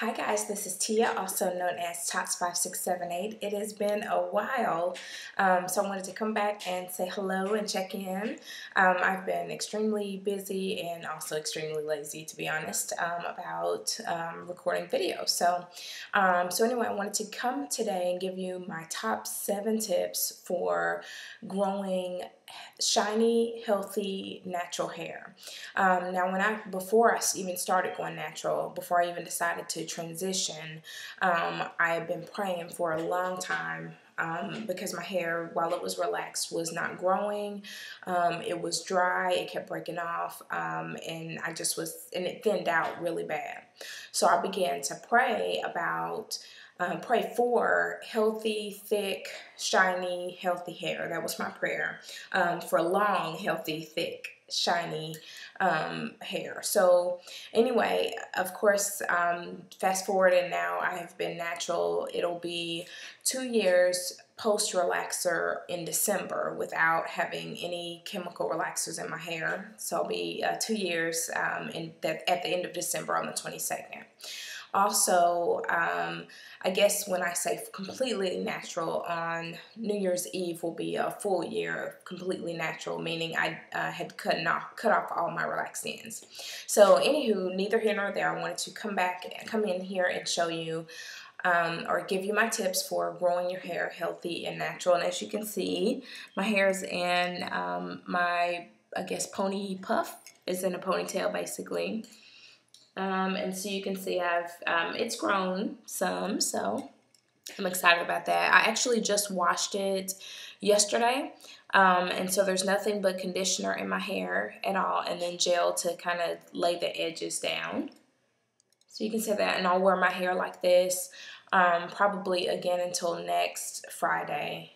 Hi guys, this is Tia, also known as Tots5678. It has been a while, so I wanted to come back and say hello and check in. I've been extremely busy and also extremely lazy, to be honest, about recording videos. So anyway, I wanted to come today and give you my top 7 tips for growing shiny, healthy, natural hair. Now, before I even started going natural, before I even decided to transition, I had been praying for a long time because my hair, while it was relaxed, was not growing. It was dry, it kept breaking off, and it thinned out really bad. So I began to pray for healthy, thick, shiny, healthy hair. That was my prayer, for long, healthy, thick, shiny hair. So anyway, of course, fast forward, and now I have been natural. It'll be 2 years post relaxer in December without having any chemical relaxers in my hair. So I'll be 2 years at the end of December on the 22nd. Also, I guess when I say completely natural, on New Year's Eve will be a full year of completely natural, meaning I had cut off all my relaxed ends. So anywho, neither here nor there, I wanted to come in here and show you or give you my tips for growing your hair healthy and natural. And as you can see, my hair is in my, I guess, pony puff, is in a ponytail basically. And so you can see it's grown some, so I'm excited about that. I actually just washed it yesterday, and so there's nothing but conditioner in my hair at all, and then gel to kind of lay the edges down. So you can see that, and I'll wear my hair like this probably again until next Friday.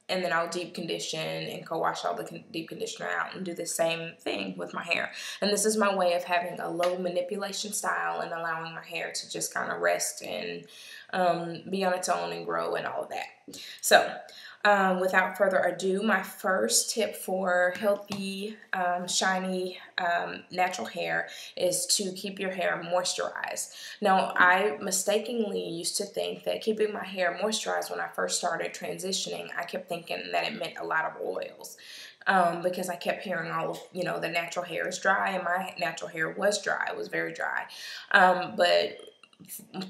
And then I'll deep condition and co-wash all the deep conditioner out and do the same thing with my hair. And this is my way of having a low manipulation style and allowing my hair to just kind of rest and be on its own and grow and all of that. So without further ado, my first tip for healthy, shiny, natural hair is to keep your hair moisturized. Now, I mistakenly used to think that keeping my hair moisturized when I first started transitioning, I kept thinking that it meant a lot of oils. Because I kept hearing all of, the natural hair is dry, and my natural hair was dry. It was very dry. But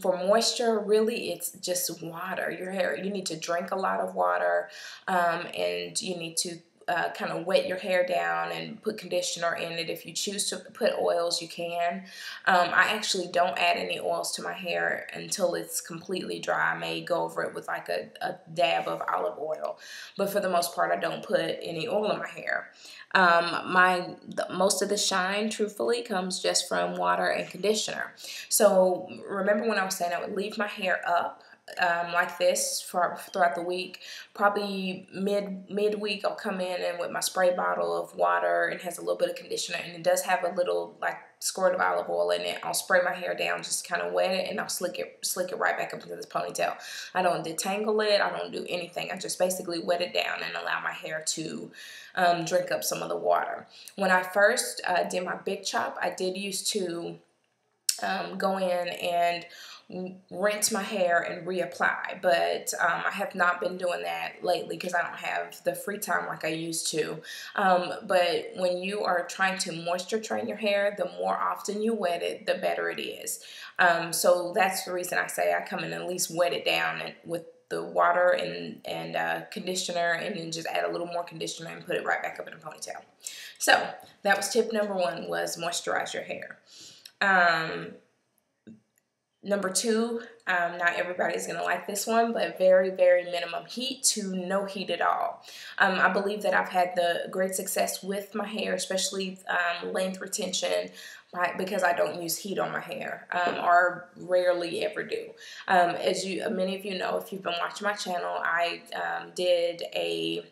for moisture, really, it's just water. Your hair, you need to drink a lot of water, and you need to kind of wet your hair down and put conditioner in it. If you choose to put oils, you can. I actually don't add any oils to my hair until it's completely dry. I may go over it with like a dab of olive oil, but for the most part, I don't put any oil in my hair. Most of the shine, truthfully, comes just from water and conditioner. So remember when I was saying I would leave my hair up like this throughout the week. Probably midweek I'll come in and with my spray bottle of water, and has a little bit of conditioner, and it does have a little like squirt of olive oil in it. I'll spray my hair down, just kind of wet it, and I'll slick it right back up into this ponytail. I don't detangle it, I don't do anything. I just basically wet it down and allow my hair to drink up some of the water. When I first did my big chop, I did used to go in and rinse my hair and reapply, but I have not been doing that lately because I don't have the free time like I used to. But when you are trying to moisture train your hair, the more often you wet it, the better it is. So that's the reason I say I come in and at least wet it down with the water and conditioner, and then just add a little more conditioner and put it right back up in a ponytail. So that was tip number 1, was moisturize your hair. Number 2, not everybody's going to like this one, but very, very minimum heat to no heat at all. I believe that I've had the great success with my hair, especially length retention, because I don't use heat on my hair, or rarely ever do. As many of you know, if you've been watching my channel, I did a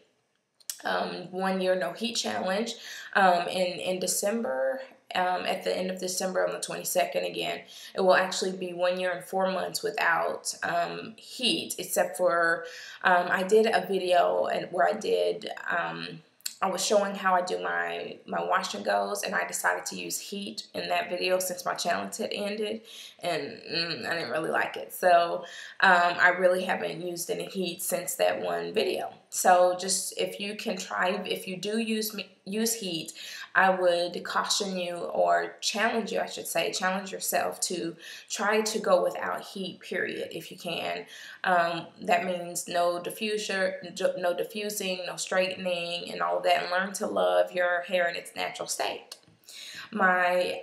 1 year no heat challenge in December. At the end of December on the 22nd again. It will actually be 1 year and 4 months without heat, except for I did a video where I did I was showing how I do my wash and goes, and I decided to use heat in that video since my challenge had ended, and I didn't really like it. So I really haven't used any heat since that one video. So just if you can try, if you do use heat, I would caution you, or challenge you, I should say, challenge yourself to try to go without heat, period, if you can. That means no diffuser, no diffusing, no straightening, and all of that, and learn to love your hair in its natural state. My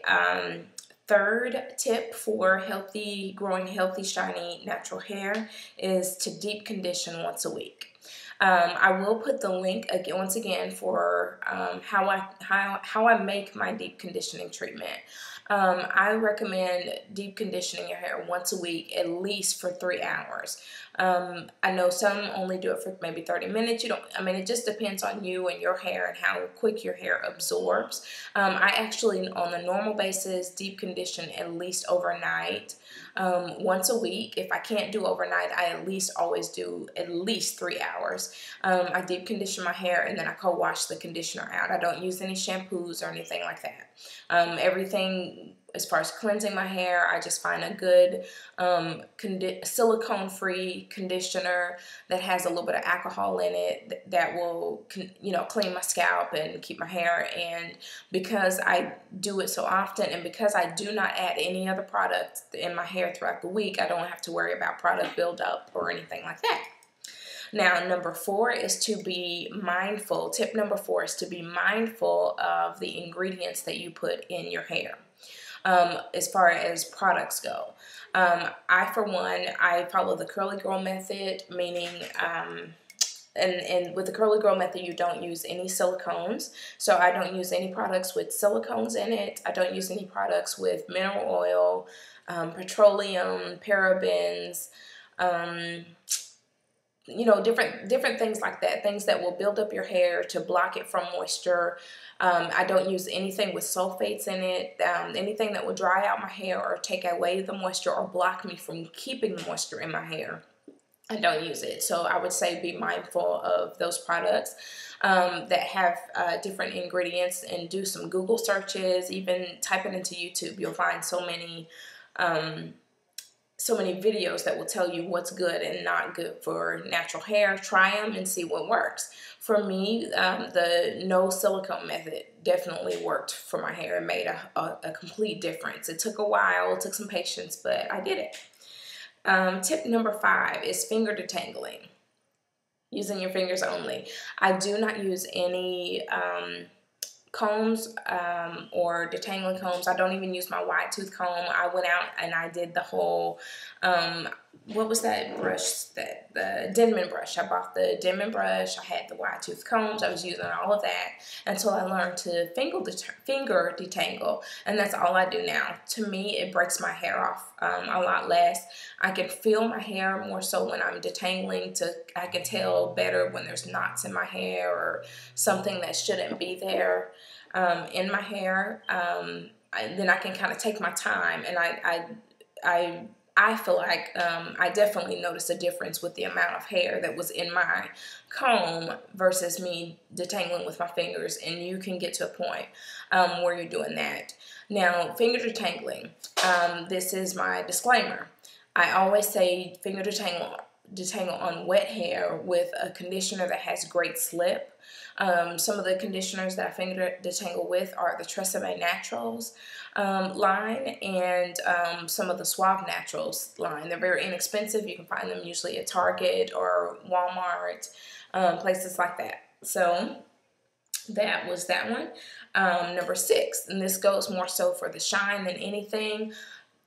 third tip for growing healthy, shiny, natural hair is to deep condition once a week. I will put the link again, once again, for how I make my deep conditioning treatment. I recommend deep conditioning your hair once a week, at least for 3 hours. I know some only do it for maybe 30 minutes. It just depends on you and your hair and how quick your hair absorbs. I actually, on a normal basis, deep condition at least overnight. Once a week. If I can't do overnight, I at least always do at least 3 hours. I deep condition my hair, and then I co-wash the conditioner out. I don't use any shampoos or anything like that. Everything as far as cleansing my hair, I just find a good silicone-free conditioner that has a little bit of alcohol in it that will, clean my scalp and keep my hair. And because I do it so often, and because I do not add any other products in my hair throughout the week, I don't have to worry about product buildup or anything like that. Now, number 4 is to be mindful. Tip number 4 is to be mindful of the ingredients that you put in your hair. As far as products go, for one, I follow the curly girl method, meaning and with the curly girl method, you don't use any silicones. So I don't use any products with silicones in it. I don't use any products with mineral oil, petroleum, parabens, different things like that, things that will build up your hair to block it from moisture. I don't use anything with sulfates in it, anything that will dry out my hair or take away the moisture or block me from keeping the moisture in my hair. I don't use it. So I would say be mindful of those products that have different ingredients, and do some Google searches. Even type it into YouTube. You'll find so many videos that will tell you what's good and not good for natural hair. Try them and see what works. For me, the no silicone method definitely worked for my hair and made a complete difference. It took a while, it took some patience, but I did it. Tip number 5 is finger detangling, using your fingers only. I do not use any combs or detangling combs. I don't even use my wide tooth comb. I went out and I did the whole what was that brush, the Denman brush. I bought the Denman brush. I had the wide tooth combs. I was using all of that until I learned to finger detangle, and that's all I do now. To me, it breaks my hair off a lot less. I can feel my hair more so when I'm detangling. I can tell better when there's knots in my hair or something that shouldn't be there in my hair. Then I can kind of take my time, and I feel like I definitely noticed a difference with the amount of hair that was in my comb versus me detangling with my fingers, and you can get to a point where you're doing that. Now, finger detangling, this is my disclaimer. I always say finger detangle on wet hair with a conditioner that has great slip. Some of the conditioners that I finger detangle with are the Tresemme Naturals line, and some of the Suave Naturals line. They're very inexpensive. You can find them usually at Target or Walmart, places like that. So that was that one. Number 6, and this goes more so for the shine than anything.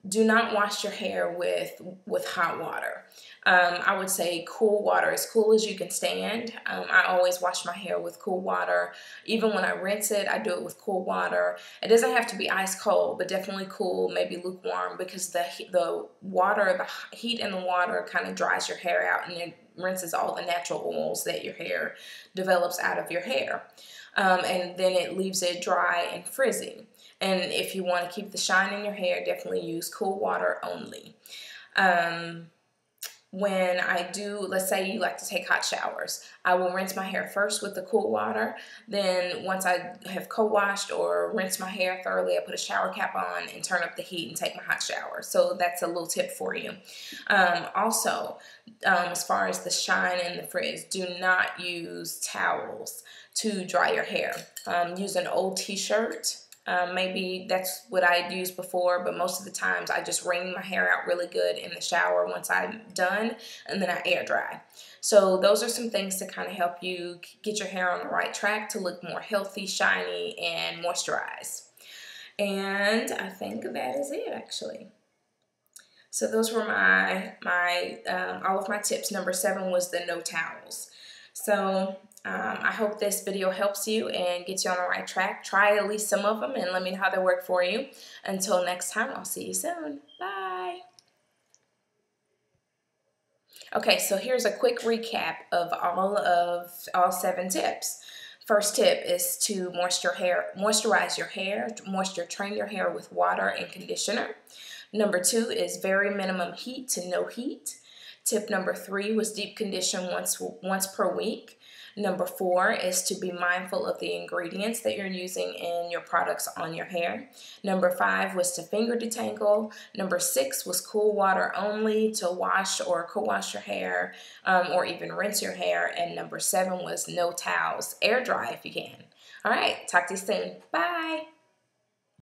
Do not wash your hair with hot water. I would say cool water, as cool as you can stand. I always wash my hair with cool water. Even when I rinse it, I do it with cool water. It doesn't have to be ice cold, but definitely cool, maybe lukewarm, because the heat in the water kind of dries your hair out, and it rinses all the natural oils that your hair develops out of your hair. And then it leaves it dry and frizzy. And if you want to keep the shine in your hair, definitely use cool water only. when I do, let's say you like to take hot showers, I will rinse my hair first with the cool water. Then once I have co-washed or rinsed my hair thoroughly, I put a shower cap on and turn up the heat and take my hot shower. So that's a little tip for you. Also, as far as the shine and the frizz, do not use towels to dry your hair. Use an old t-shirt. Maybe that's what I had used before, but most of the times I just wring my hair out really good in the shower once I'm done, and then I air dry. So those are some things to kind of help you get your hair on the right track to look more healthy, shiny, and moisturized. And I think that is it, actually. So those were all of my tips. Number 7 was the no towels. So I hope this video helps you and gets you on the right track. Try at least some of them and let me know how they work for you. Until next time, I'll see you soon. Bye. Okay, so here's a quick recap of all 7 tips. First tip is to moisturize your hair, moisture train your hair with water and conditioner. Number 2 is very minimum heat to no heat. Tip number 3 was deep condition once per week. Number 4 is to be mindful of the ingredients that you're using in your products on your hair. Number 5 was to finger detangle. Number 6 was cool water only to wash or co-wash your hair or even rinse your hair. And number 7 was no towels. Air dry if you can. All right, talk to you soon. Bye.